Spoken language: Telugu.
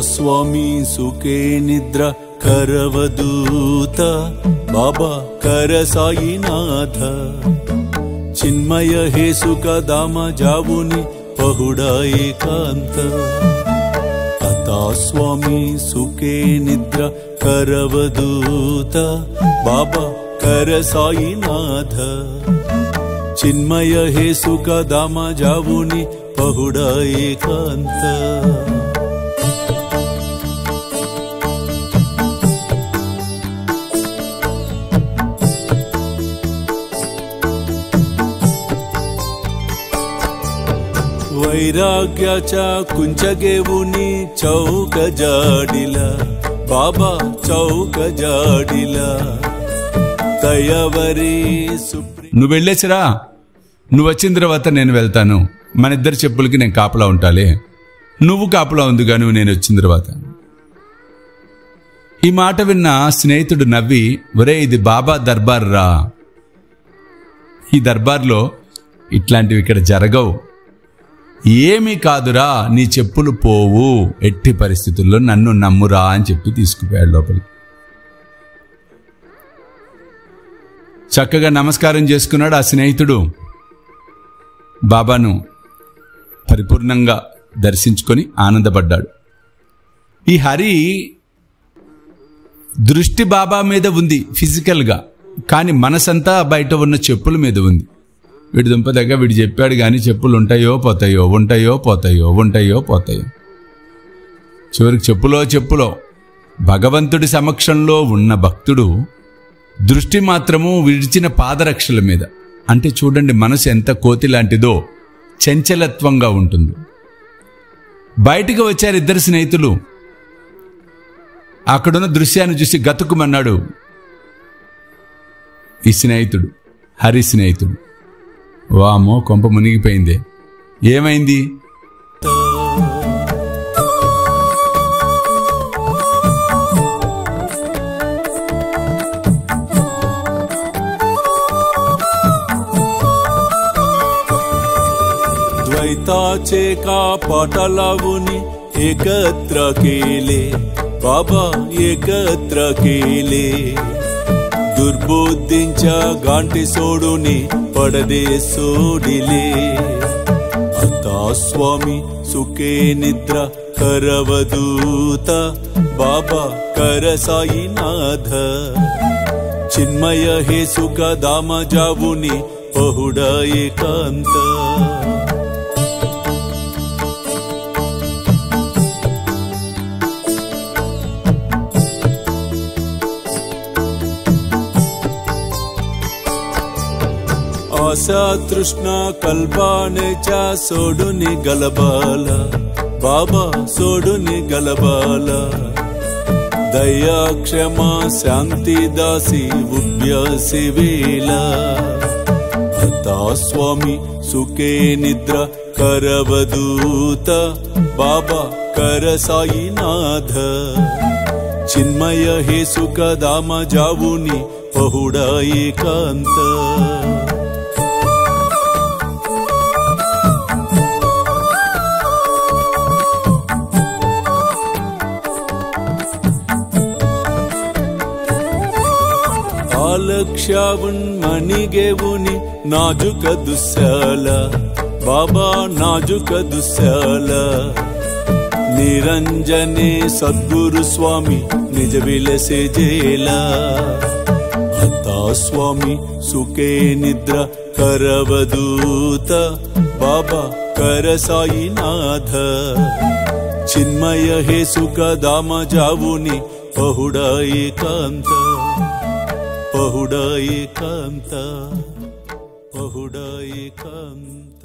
स्वामी सुखे निद्रा करवदूत बाबा कर साईनाथ चिन्मय हे सुख दाम जावुनि पहुडा एकांत आता स्वामी सुखे निद्रा करवदूत बाबा कर साईनाथ चिन्मय हे सुख दाम जावुनि पहुडा एकांत वैराग्याच्या कुंचगेवुनी चौक जाडिला बाबा चौक जाडिला तयवरी నువ్వు వెళ్ళేసిరా, నువ్వు వచ్చిన తర్వాత నేను వెళ్తాను. మన ఇద్దరి చెప్పులకి నేను కాపలా ఉంటాలే. నువ్వు కాపలా ఉందిగా నువ్వు నేను వచ్చిన తర్వాత. ఈ మాట విన్న స్నేహితుడు నవ్వి, ఒరే ఇది బాబా దర్బార్ రా, ఈ దర్బార్లో ఇట్లాంటివి ఇక్కడ జరగవు, ఏమీ కాదురా, నీ చెప్పులు పోవు, ఎట్టి పరిస్థితుల్లో నన్ను నమ్మురా అని చెప్పి తీసుకుపోయాడు లోపలికి. చక్కగా నమస్కారం చేసుకున్నాడు ఆ స్నేహితుడు. బాబాను పరిపూర్ణంగా దర్శించుకొని ఆనందపడ్డాడు. ఈ హరి దృష్టి బాబా మీద ఉంది ఫిజికల్గా, కానీ మనసంతా బయట ఉన్న చెప్పుల మీద ఉంది. వీడి దుంపదగ్గ వీడు చెప్పాడు కానీ చెప్పులు ఉంటాయో పోతాయో, ఉంటాయో పోతాయో, ఉంటాయో పోతాయో. చివరికి చెప్పులో భగవంతుడి సమక్షంలో ఉన్న భక్తుడు దృష్టి మాత్రము విడిచిన పాదరక్షల మీద. అంటే చూడండి మనసు ఎంత కోతి లాంటిదో, చంచలత్వంగా ఉంటుంది. బయటికి వచ్చారు ఇద్దరు స్నేహితులు. అక్కడున్న దృశ్యాన్ని చూసి గతుకుమన్నాడు ఈ స్నేహితుడు, హరి స్నేహితుడు. వామో కొంప మునిగిపోయిందే, ఏమైంది? द्वैताचे का पाटालावुनी एकत्र केले बाबा एकत्र केले दुर्बुद्धींच्या गांठी सोडूनी पडदे सोडिले आता स्वामी सुखे निद्रा करवदूत बाबा कर साईनाथ चिन्मय हे सुख दाम जावुनी पहुडा एकांत आशा तृष्णा कल्पानेच्या सोडून गलबाला बाबा सोडून गलबाला दया क्षमा शांती दासी उभ्यासी वेला आता स्वामी सुखे निद्रा करवदूत बाबा कर साईनाथ चिन्मय हे सुख दाम जावुनी पहुडा एकांत लक्षावुन मणिगेवुनी नाजुक दुस्याल बाबा नाजुक दुस्याल निरंजने सद्गुरु स्वामी निज विलसे जेला आता स्वामी सुखे निद्रा करवदूत बाबा कर साईनाथ चिन्मय हे सुख दाम जावुनी पहुडा एकांत पहुडा एकांत पहुडा एकांत।